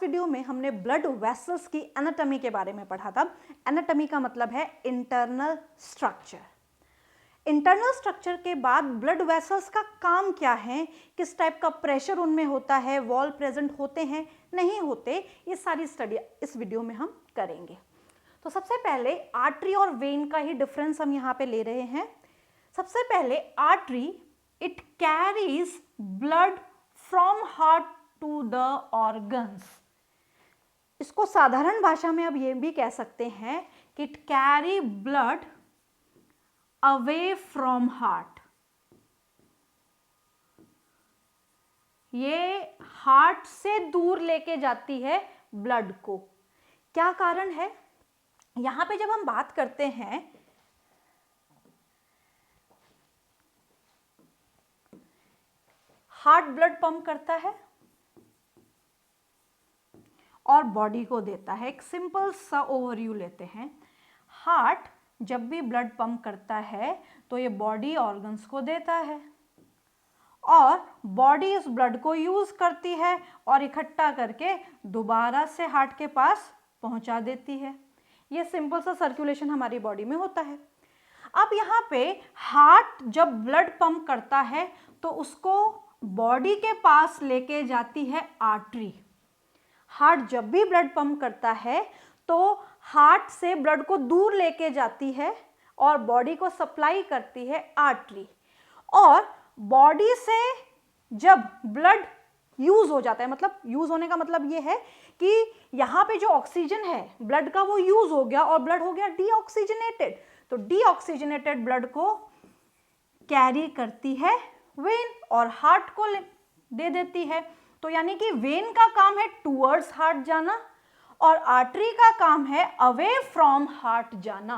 Video में हमने blood vessels की एनाटॉमी के बारे में पढ़ा था। एनाटॉमी का मतलब है इंटरनल स्ट्रक्चर। इंटरनल स्ट्रक्चर के बाद ब्लड वेसल्स का काम क्या है, किस टाइप का प्रेशर उनमें होता है, वॉल प्रेजेंट होते हैं नहीं होते, ये सारी स्टडी इस वीडियो में हम करेंगे। तो सबसे पहले आर्टरी और वेन का ही डिफरेंस हम यहाँ पे ले रहे हैं। सबसे पहले artery, it carries blood from heart to the organs. इसको साधारण भाषा में अब ये भी कह सकते हैं कि it carry blood away from heart. ये हार्ट से दूर लेके जाती है ब्लड को। क्या कारण है? यहां पे जब हम बात करते हैं हार्ट ब्लड पंप करता है और बॉडी को देता है। एक सिंपल सा ओवरव्यू लेते हैं। हार्ट जब भी ब्लड पंप करता है तो ये बॉडी ऑर्गन्स को देता है और बॉडी इस ब्लड को यूज करती है और इकट्ठा करके दोबारा से हार्ट के पास पहुंचा देती है। ये सिंपल सा सर्कुलेशन हमारी बॉडी में होता है। अब यहाँ पे हार्ट जब ब्लड पंप करता है तो उसको बॉडी के पास लेके जाती है आर्टरी। हार्ट जब भी ब्लड पंप करता है तो हार्ट से ब्लड को दूर लेके जाती है और बॉडी को सप्लाई करती है आर्टरी। और बॉडी से जब ब्लड यूज हो जाता है, मतलब यूज होने का मतलब ये है कि यहाँ पे जो ऑक्सीजन है ब्लड का वो यूज हो गया और ब्लड हो गया डीऑक्सीजनेटेड। तो डीऑक्सीजनेटेड ब्लड को कैरी करती है वेन और हार्ट को दे देती है। तो यानी कि वेन का काम है टूवर्ड्स हार्ट जाना और आर्टरी का काम है अवे फ्रॉम हार्ट जाना,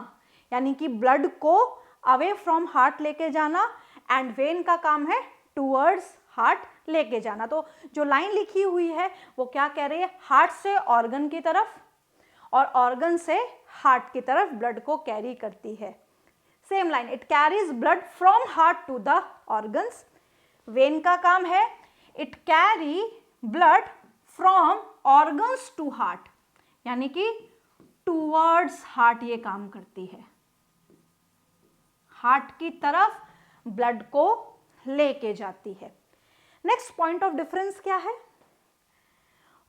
यानी कि ब्लड को अवे फ्रॉम हार्ट लेके जाना एंड वेन का काम है टूवर्ड्स हार्ट लेके जाना। तो जो लाइन लिखी हुई है वो क्या कह रही है? हार्ट से ऑर्गन की तरफ और ऑर्गन से हार्ट की तरफ ब्लड को कैरी करती है। Same line, it carries blood from heart to the organs. Vein का काम है it carry blood from organs to heart, यानी कि टूवर्ड्स हार्ट ये काम करती है, हार्ट की तरफ ब्लड को लेके जाती है। नेक्स्ट पॉइंट ऑफ डिफरेंस क्या है?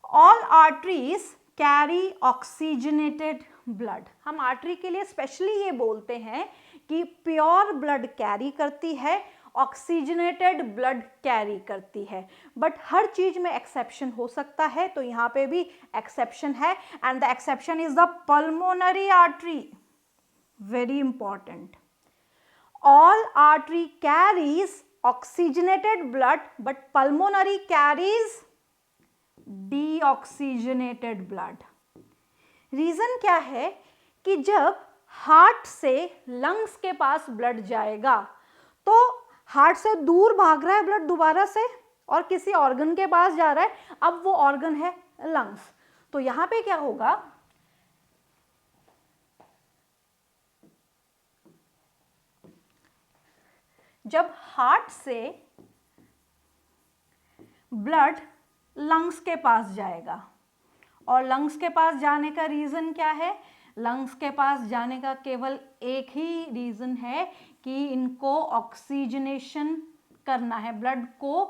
All arteries carry oxygenated blood. हम आर्टरी के लिए स्पेशली ये बोलते हैं कि प्योर ब्लड कैरी करती है, ऑक्सीजनेटेड ब्लड कैरी करती है। बट हर चीज में एक्सेप्शन हो सकता है, तो यहाँ पे भी एक्सेप्शन है and the exception is the pulmonary artery. Very important. All artery carries oxygenated blood but pulmonary carries deoxygenated blood. Reason क्या है कि जब हार्ट से लंग्स के पास ब्लड जाएगा तो हार्ट से दूर भाग रहा है ब्लड दोबारा से और किसी ऑर्गन के पास जा रहा है। अब वो ऑर्गन है लंग्स। तो यहां पे क्या होगा? जब हार्ट से ब्लड लंग्स के पास जाएगा, और लंग्स के पास जाने का रीजन क्या है? लंग्स के पास जाने का केवल एक ही रीजन है कि इनको ऑक्सीजनेशन करना है, ब्लड को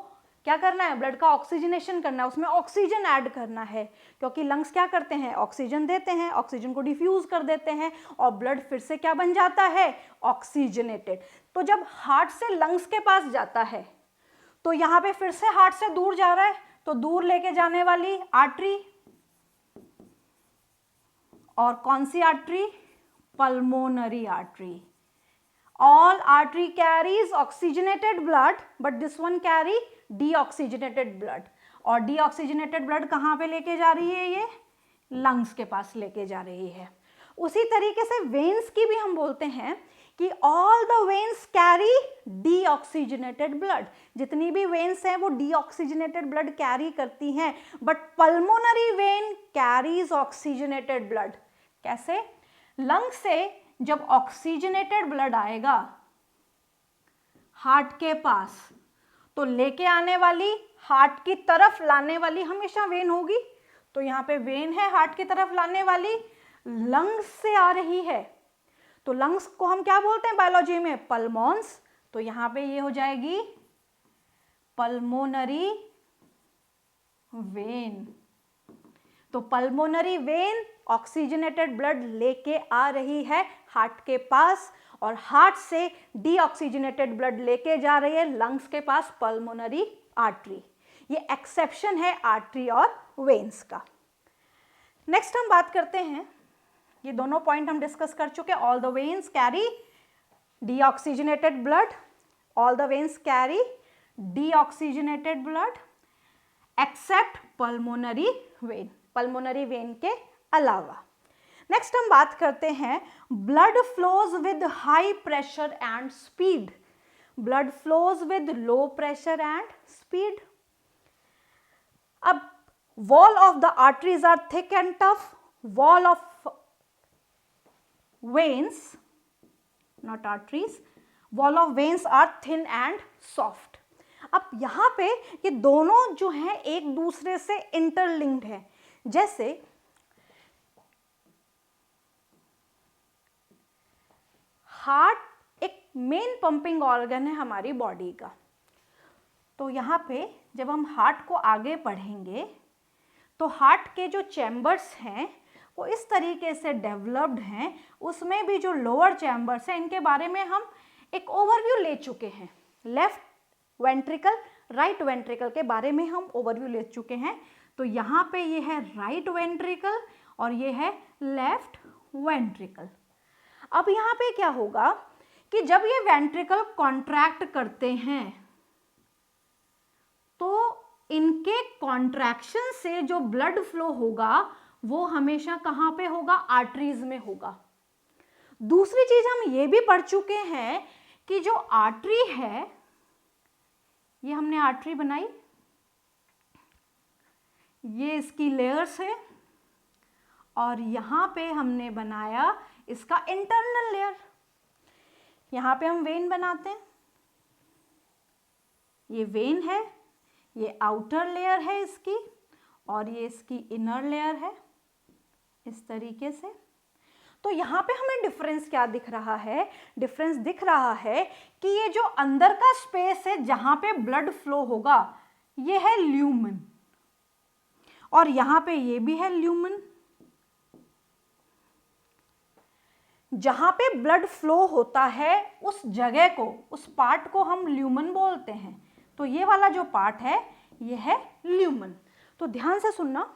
क्या करना है? ब्लड का ऑक्सीजनेशन करना है, उसमें ऑक्सीजन ऐड करना है। क्योंकि लंग्स क्या करते हैं? ऑक्सीजन देते हैं, ऑक्सीजन को डिफ्यूज कर देते हैं और ब्लड फिर से क्या बन जाता है? ऑक्सीजनेटेड। तो जब हार्ट से लंग्स के पास जाता है तो यहाँ पे फिर से हार्ट से दूर जा रहा है, तो दूर लेके जाने वाली आर्टरी, और कौन सी artery? Pulmonary artery. All artery carries oxygenated blood but this one carry deoxygenated blood. और डीऑक्सीजनेटेड ब्लड कहाँ पे लेके जा रही है? ये लंग्स के पास लेके जा रही है। उसी तरीके से वेन्स की भी हम बोलते हैं कि all the veins carry deoxygenated blood. जितनी भी वेन्स हैं वो डीऑक्सीजनेटेड ब्लड कैरी करती हैं, but pulmonary vein carries oxygenated blood. कैसे? लंग से जब ऑक्सीजनेटेड ब्लड आएगा हार्ट के पास तो लेके आने वाली, हार्ट की तरफ लाने वाली हमेशा वेन होगी। तो यहाँ पे वेन है हार्ट की तरफ लाने वाली, लंग्स से आ रही है, तो लंग्स को हम क्या बोलते हैं बायोलॉजी में? पल्मोन्स। तो यहाँ पे ये हो जाएगी पल्मोनरी वेन। तो पल्मोनरी वेन ऑक्सीजनेटेड ब्लड लेके आ रही है हार्ट के पास, और हार्ट से डीऑक्सीजनेटेड ब्लड लेके जा रही है लंग्स के पास पल्मोनरी आर्टरी। ये एक्सेप्शन है आर्टरी और वेन्स का। नेक्स्ट हम बात करते हैं, ये दोनों पॉइंट हम डिस्कस कर चुके हैं। All the veins carry deoxygenated blood, all the veins carry deoxygenated blood accept pulmonary vein, pulmonary vein के अलावा। नेक्स्ट हम बात करते हैं blood flows with high pressure and speed, blood flows with low pressure and speed. अब wall of the arteries are thick and tough, wall of veins, not arteries, wall of veins are thin and soft। अब यहाँ पे ये दोनों जो हैं एक दूसरे से इंटरलिंक्ड है। जैसे हार्ट एक मेन पंपिंग ऑर्गन है हमारी बॉडी का, तो यहाँ पे जब हम हार्ट को आगे पढ़ेंगे तो हार्ट के जो चैम्बर्स हैं वो इस तरीके से डेवलप्ड हैं, उसमें भी जो लोअर चैम्बर्स हैं इनके बारे में हम एक ओवरव्यू ले चुके हैं। लेफ्ट वेंट्रिकल, राइट वेंट्रिकल के बारे में हम ओवरव्यू ले चुके हैं। तो यहाँ पे ये है राइट वेंट्रिकल और ये है लेफ्ट वेंट्रिकल। अब यहाँ पे क्या होगा कि जब ये वेंट्रिकल कॉन्ट्रैक्ट करते हैं तो इनके कॉन्ट्रैक्शन से जो ब्लड फ्लो होगा वो हमेशा कहाँ पे होगा? आर्टरीज में होगा। दूसरी चीज हम ये भी पढ़ चुके हैं कि जो आर्टरी है, ये हमने आर्टरी बनाई, ये इसकी लेयर्स है, और यहाँ पे हमने बनाया इसका इंटरनल लेयर। यहाँ पे हम वेन बनाते हैं, ये वेन है, ये आउटर लेयर है इसकी, और ये इसकी इनर लेयर है इस तरीके से। तो यहाँ पे हमें डिफरेंस क्या दिख रहा है? डिफरेंस दिख रहा है कि ये जो अंदर का स्पेस है जहाँ पे ब्लड फ्लो होगा ये है ल्यूमन, और यहाँ पे ये भी है ल्यूमन। जहाँ पे ब्लड फ्लो होता है उस जगह को, उस पार्ट को हम ल्यूमन बोलते हैं। तो ये वाला जो पार्ट है ये है ल्यूमन। तो ध्यान से सुनना,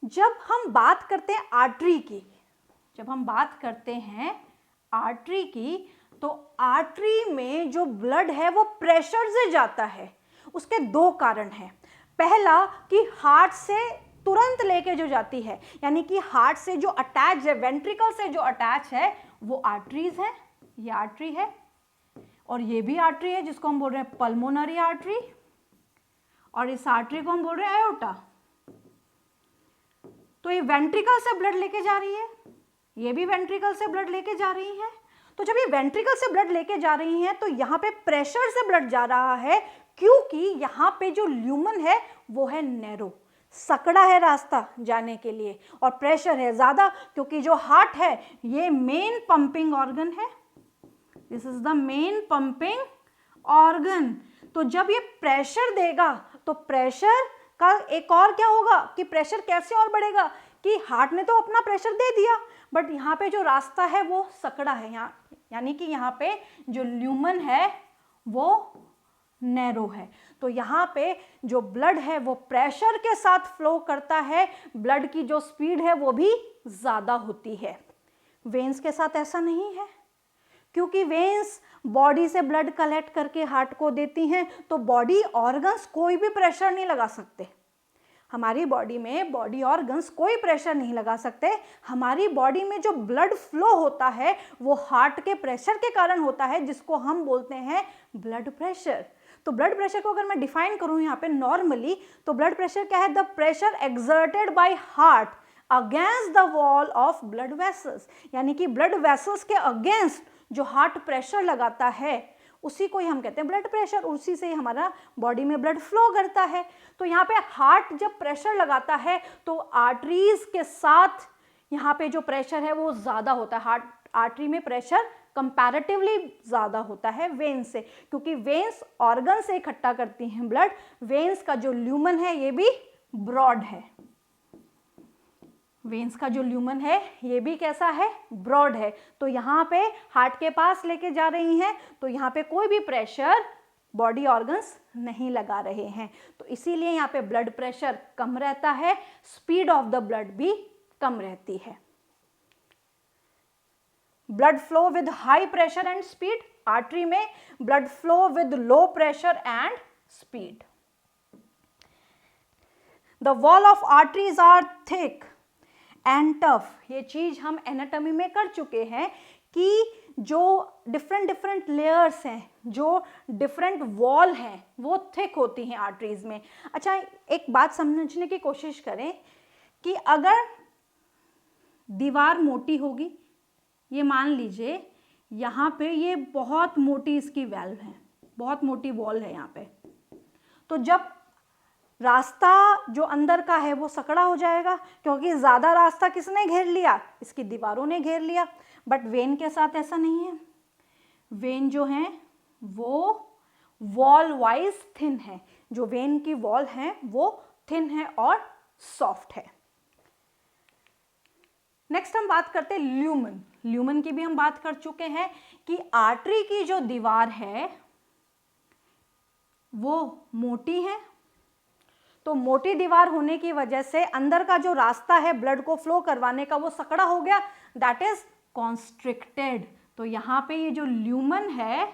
जब हम बात करते हैं आर्टरी की, जब हम बात करते हैं आर्टरी की, तो आर्टरी में जो ब्लड है वो प्रेशर से जाता है। उसके दो कारण हैं। पहला कि हार्ट से तुरंत लेके जो जाती है, यानी कि हार्ट से जो अटैच है, वेंट्रिकल से जो अटैच है वो आर्टरीज है, ये आर्टरी है, और ये भी आर्टरी है जिसको हम बोल रहे हैं पल्मोनरी आर्टरी, और इस आर्टरी को हम बोल रहे हैं आयोटा। तो ये वेंट्रिकल से ब्लड लेके जा रही है, ये भी वेंट्रिकल से ब्लड लेके जा रही है। तो जब ये वेंट्रिकल से ब्लड लेके जा रही हैं तो यहाँ पे प्रेशर से ब्लड जा रहा है, क्योंकि यहाँ पे जो ल्यूमन है वो है नैरो, सकड़ा है रास्ता जाने के लिए, और प्रेशर है ज़्यादा क्योंकि जो हार्ट है ये मेन पंपिंग ऑर्गन है। This is the main pumping organ. तो जब ये प्रेशर देगा तो प्रेशर का एक और क्या होगा कि प्रेशर कैसे और बढ़ेगा कि हार्ट ने तो अपना प्रेशर दे दिया, बट यहाँ पे जो रास्ता है वो सकड़ा है, यहाँ यानी कि यहाँ पे जो ल्यूमन है वो नैरो है। तो यहाँ पे जो ब्लड है वो प्रेशर के साथ फ्लो करता है, ब्लड की जो स्पीड है वो भी ज़्यादा होती है। वेन्स के साथ ऐसा नहीं है, क्योंकि वेन्स बॉडी से ब्लड कलेक्ट करके हार्ट को देती हैं, तो बॉडी ऑर्गन्स कोई भी प्रेशर नहीं लगा सकते। हमारी बॉडी में बॉडी ऑर्गन्स कोई प्रेशर नहीं लगा सकते। हमारी बॉडी में जो ब्लड फ्लो होता है वो हार्ट के प्रेशर के कारण होता है, जिसको हम बोलते हैं ब्लड प्रेशर। तो ब्लड प्रेशर को अगर मैं डिफाइन करूं यहाँ पे नॉर्मली, तो ब्लड प्रेशर क्या है? The pressure exerted by heart against the wall of blood vessels, यानी कि ब्लड वेसल्स के अगेंस्ट जो हार्ट प्रेशर लगाता है उसी को ही हम कहते हैं ब्लड प्रेशर, उसी से ही हमारा बॉडी में ब्लड फ्लो करता है। तो यहाँ पे हार्ट जब प्रेशर लगाता है तो आर्टरीज के साथ यहाँ पे जो प्रेशर है वो ज़्यादा होता है। हार्ट आर्टरी में प्रेशर कंपैरेटिवली ज़्यादा होता है वेन्स से, क्योंकि वेन्स ऑर्गन से इकट्ठा करती हैं ब्लड। वेन्स का जो ल्यूमन है ये भी ब्रॉड है, वेन्स का जो ल्यूमन है ये भी कैसा है, ब्रॉड है। तो यहाँ पे हार्ट के पास लेके जा रही हैं तो यहाँ पे कोई भी प्रेशर बॉडी ऑर्गन्स नहीं लगा रहे हैं, तो इसीलिए यहाँ पे ब्लड प्रेशर कम रहता है, स्पीड ऑफ द ब्लड भी कम रहती है। Blood flow with high pressure and speed, artery में blood flow with low pressure and speed. The wall of arteries are thick and tough, ये चीज हम एनाटॉमी में कर चुके हैं कि जो डिफरेंट लेयर्स हैं, जो डिफरेंट वॉल हैं वो थिक होती हैं आर्टरीज में। अच्छा, एक बात समझने की कोशिश करें कि अगर दीवार मोटी होगी, ये मान लीजिए यहाँ पे ये बहुत मोटी इसकी वैल्व है, बहुत मोटी वॉल है यहाँ पे, तो जब रास्ता जो अंदर का है वो सकड़ा हो जाएगा, क्योंकि ज़्यादा रास्ता किसने घेर लिया, इसकी दीवारों ने घेर लिया। बट वेन के साथ ऐसा नहीं है, वेन जो है वो वॉल वाइज थिन है, जो वेन की वॉल है वो थिन है और सॉफ्ट है। नेक्स्ट हम बात करते हैं ल्यूमन। ल्यूमन की भी हम बात कर चुके हैं कि आर्टरी की जो दीवार है वो मोटी है, तो मोटी दीवार होने की वजह से अंदर का जो रास्ता है ब्लड को फ्लो करवाने का वो सकड़ा हो गया, दैट इज कॉन्स्ट्रिक्टेड। तो यहाँ पे ये जो ल्यूमन है,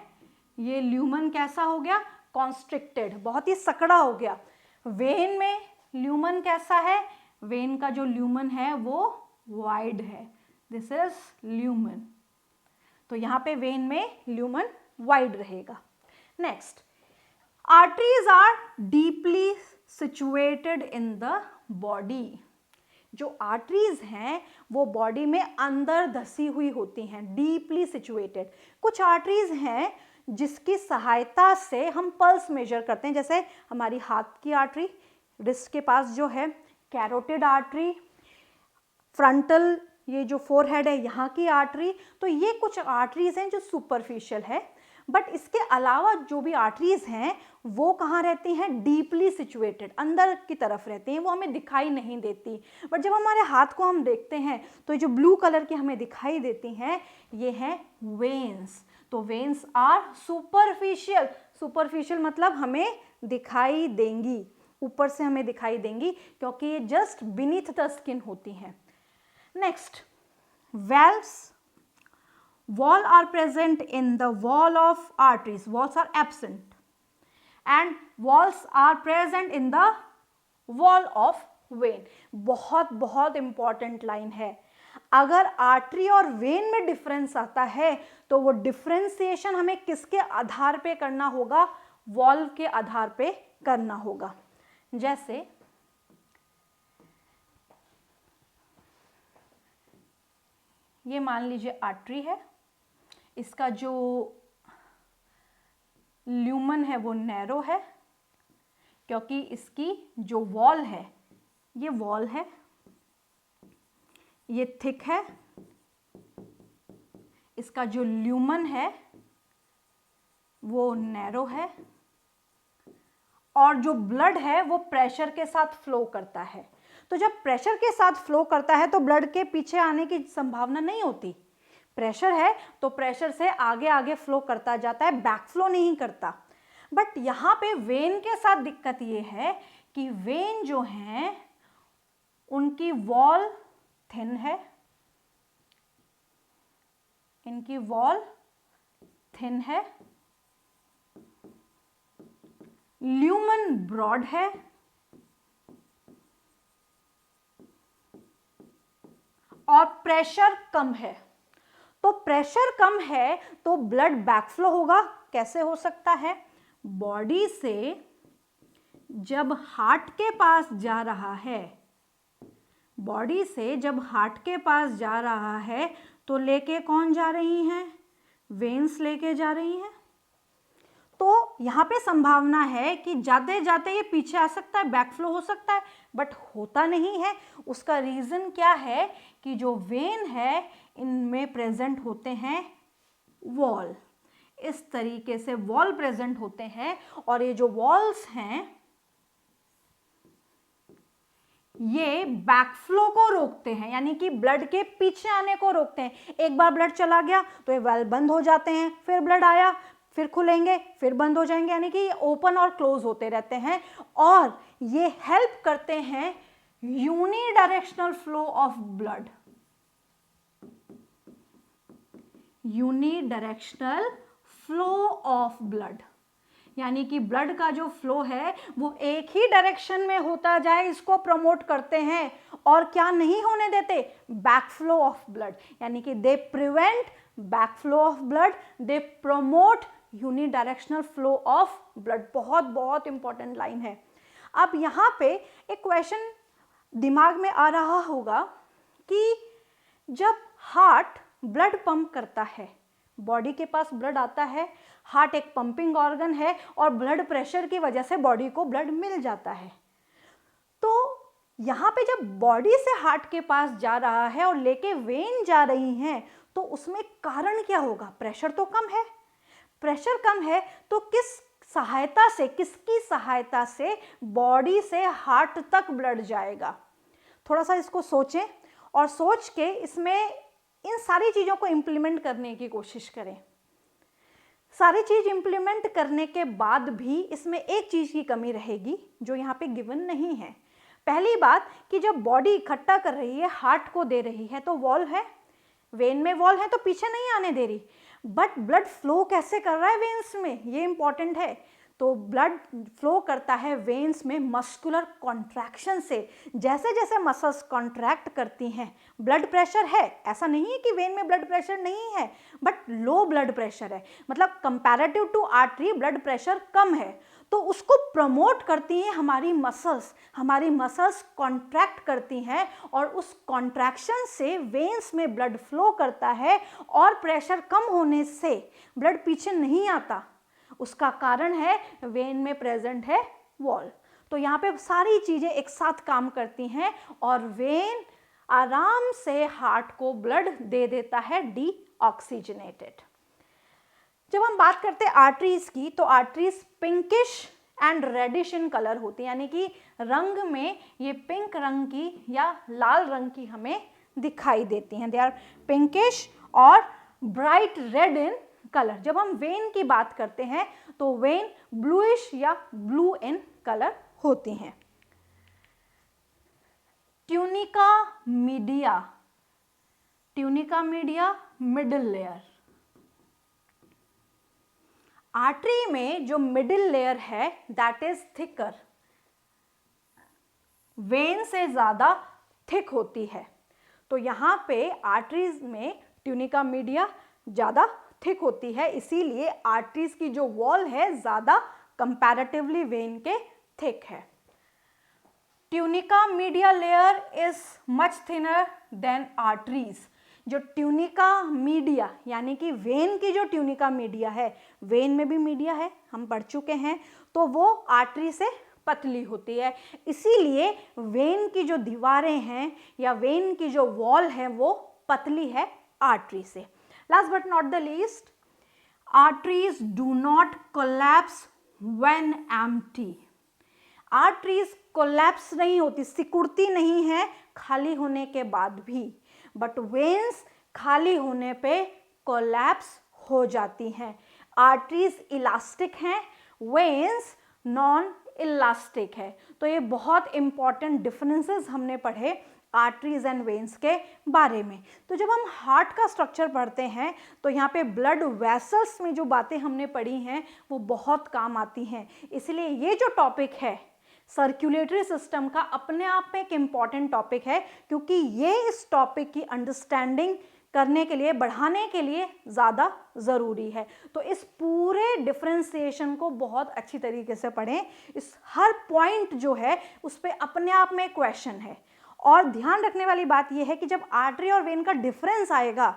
ये ल्यूमन कैसा हो गया, कॉन्स्ट्रिक्टेड, बहुत ही सकड़ा हो गया। वेन में ल्यूमन कैसा है, वेन का जो ल्यूमन है वो वाइड है, दिस इज ल्यूमन। तो यहाँ पे वेन में ल्यूमन वाइड रहेगा। Next, arteries are deeply situated in the body. जो आर्टरीज हैं वो बॉडी में अंदर धसी हुई होती हैं, डीपली सिचुएटेड। कुछ आर्टरीज हैं जिसकी सहायता से हम पल्स मेजर करते हैं, जैसे हमारी हाथ की आर्टरी, रिस्ट के पास जो है, कैरोटिड आर्टरी, फ्रंटल ये जो फोरहेड है यहाँ की आर्टरी। तो ये कुछ आर्टरीज हैं जो सुपरफिशियल है, बट इसके अलावा जो भी आर्टरीज हैं वो कहाँ रहती हैं, डीपली सिचुएटेड, अंदर की तरफ रहती हैं, वो हमें दिखाई नहीं देती। बट जब हमारे हाथ को हम देखते हैं तो जो ब्लू कलर की हमें दिखाई देती हैं ये हैं वेन्स। तो वेन्स आर सुपरफिशियल, सुपरफिशियल मतलब हमें दिखाई देंगी, ऊपर से हमें दिखाई देंगी, क्योंकि ये जस्ट बीनीथ द स्किन होती हैं। Next, valves. Wall are present in the wall of arteries. Walls are absent, and walls are present in the wall of vein. बहुत बहुत इंपॉर्टेंट लाइन है। अगर आर्टरी और वेन में डिफरेंस आता है तो वो डिफरेंशिएशन हमें किसके आधार पे करना होगा, वॉल के आधार पे करना होगा। जैसे ये मान लीजिए आर्टरी है, इसका जो ल्यूमन है वो नैरो है, क्योंकि इसकी जो वॉल है ये वॉल है, ये थिक है, इसका जो ल्यूमन है वो नैरो है, और जो ब्लड है वो प्रेशर के साथ फ्लो करता है। तो जब प्रेशर के साथ फ्लो करता है तो ब्लड के पीछे आने की संभावना नहीं होती। प्रेशर है तो प्रेशर से आगे आगे फ्लो करता जाता है, बैक फ्लो नहीं करता। बट यहाँ पे वेन के साथ दिक्कत ये है कि वेन जो हैं उनकी वॉल थिन है, इनकी वॉल थिन है, ल्यूमन ब्रॉड है, और प्रेशर कम है। तो प्रेशर कम है तो ब्लड बैकफ्लो होगा। कैसे हो सकता है, बॉडी से जब हार्ट के पास जा रहा है, बॉडी से जब हार्ट के पास जा रहा है तो लेके कौन जा रही हैं, वेन्स लेके जा रही हैं। तो यहाँ पे संभावना है कि जाते जाते ये पीछे आ सकता है, बैक फ्लो हो सकता है, बट होता नहीं है। उसका रीज़न क्या है कि जो वेन है इनमें प्रेजेंट होते हैं वॉल, इस तरीके से वॉल प्रेजेंट होते हैं, और ये जो वॉल्स हैं ये बैकफ्लो को रोकते हैं, यानी कि ब्लड के पीछे आने को रोकते हैं। एक बार ब्लड चला गया तो ये वाल्व बंद हो जाते हैं, फिर ब्लड आया, फिर खुलेंगे, फिर बंद हो जाएंगे, यानी कि ये ओपन और क्लोज होते रहते हैं, और ये हेल्प करते हैं unidirectional flow of blood, unidirectional flow of blood, यानी कि ब्लड का जो फ्लो है वो एक ही डायरेक्शन में होता जाए, इसको प्रमोट करते हैं। और क्या नहीं होने देते? बैक फ्लो ऑफ ब्लड, यानी कि they prevent back flow of blood, they promote unidirectional flow of blood. बहुत बहुत इंपॉर्टेंट लाइन है। अब यहाँ पे एक क्वेश्चन दिमाग में आ रहा होगा कि जब हार्ट ब्लड पंप करता है, बॉडी के पास ब्लड आता है, हार्ट एक पंपिंग ऑर्गन है और ब्लड प्रेशर की वजह से बॉडी को ब्लड मिल जाता है, तो यहाँ पे जब बॉडी से हार्ट के पास जा रहा है और लेके वेन जा रही हैं, तो उसमें कारण क्या होगा? प्रेशर तो कम है। प्रेशर कम है तो किसकी सहायता से बॉडी से हार्ट तक ब्लड जाएगा? थोड़ा सा इसको सोचें और सोच के इसमें इन सारी चीज़ों को इम्प्लीमेंट करने की कोशिश करें। सारी चीज़ इम्प्लीमेंट करने के बाद भी इसमें एक चीज़ की कमी रहेगी जो यहाँ पे गिवन नहीं है। पहली बात कि जब बॉडी इकट्ठा कर रही है, हार्ट को दे रही है, तो वॉल है, वेन में वॉल है तो पीछे नहीं आने दे रही, बट ब्लड फ्लो कैसे कर रहा है वेन्स में, ये इंपॉर्टेंट है। तो ब्लड फ्लो करता है वेन्स में मस्कुलर कॉन्ट्रैक्शन से। जैसे जैसे मसल्स कॉन्ट्रैक्ट करती हैं, ब्लड प्रेशर है, ऐसा नहीं है कि वेन में ब्लड प्रेशर नहीं है, बट लो ब्लड प्रेशर है, मतलब comparative to artery blood pressure कम है, तो उसको प्रमोट करती हैं हमारी मसल्स कॉन्ट्रैक्ट करती हैं और उस कॉन्ट्रैक्शन से वेन्स में ब्लड फ्लो करता है और प्रेशर कम होने से ब्लड पीछे नहीं आता। उसका कारण है वेन में प्रेजेंट है वॉल। तो यहाँ पे सारी चीज़ें एक साथ काम करती हैं और वेन आराम से हार्ट को ब्लड दे देता है डीऑक्सीजनेटेड। जब हम बात करते हैं आर्टरीज की, तो arteries pinkish and reddish in colour होती है, यानी कि रंग में ये पिंक रंग की या लाल रंग की हमें दिखाई देती हैं। दे आर पिंकिश और ब्राइट रेड इन कलर। जब हम वेन की बात करते हैं तो वेन ब्लूइश या ब्लू इन कलर होती हैं। Tunica media middle layer. Artery में जो मिडिल लेयर है दैट इज थिकर, वेन से ज्यादा थिक होती है। तो यहाँ पे आर्टरीज में ट्यूनिका मीडिया ज्यादा थिक होती है, इसीलिए आर्टरीज की जो वॉल है ज्यादा कंपैरेटिवली वेन के थिक है। Tunica media layer is much thinner than arteries. जो ट्यूनिका मीडिया यानी कि वेन की जो ट्यूनिका मीडिया है, वेन में भी मीडिया है, हम पढ़ चुके हैं, तो वो आर्टरी से पतली होती है, इसीलिए वेन की जो दीवारें हैं या वेन की जो वॉल है वो पतली है आर्टरी से। Last but not the least, arteries do not collapse when empty. Arteries collapse नहीं होती, सिकुड़ती नहीं है खाली होने के बाद भी, बट वेन्स खाली होने पे collapse हो जाती हैं। आर्टरीज इलास्टिक हैं, वेन्स नॉन इलास्टिक है। तो ये बहुत इंपॉर्टेंट डिफरेंसेस हमने पढ़े आर्टरीज एंड वेन्स के बारे में। तो जब हम हार्ट का स्ट्रक्चर पढ़ते हैं तो यहाँ पे ब्लड वेसल्स में जो बातें हमने पढ़ी हैं वो बहुत काम आती हैं। इसलिए ये जो टॉपिक है सर्कुलेटरी सिस्टम का अपने आप में एक इम्पॉर्टेंट टॉपिक है, क्योंकि ये इस टॉपिक की अंडरस्टैंडिंग करने के लिए, बढ़ाने के लिए ज़्यादा ज़रूरी है। तो इस पूरे डिफरेंशिएशन को बहुत अच्छी तरीके से पढ़ें। इस हर पॉइंट जो है उस पर अपने आप में क्वेश्चन है। और ध्यान रखने वाली बात यह है कि जब आर्टरी और वेन का डिफरेंस आएगा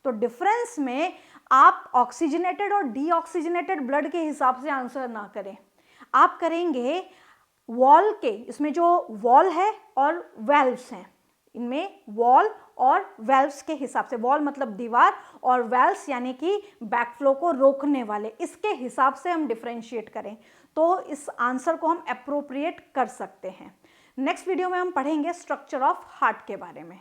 तो डिफरेंस में आप ऑक्सीजनेटेड और डीऑक्सीजनेटेड ब्लड के हिसाब से आंसर ना करें, आप करेंगे वॉल के, इसमें जो वॉल है और वेल्व्स हैं, इनमें वॉल और वेल्व्स के हिसाब से, वॉल मतलब दीवार और वेल्व्स यानी कि बैकफ्लो को रोकने वाले, इसके हिसाब से हम डिफरेंशिएट करें तो इस आंसर को हम अप्रोप्रिएट कर सकते हैं। नेक्स्ट वीडियो में हम पढ़ेंगे स्ट्रक्चर ऑफ हार्ट के बारे में।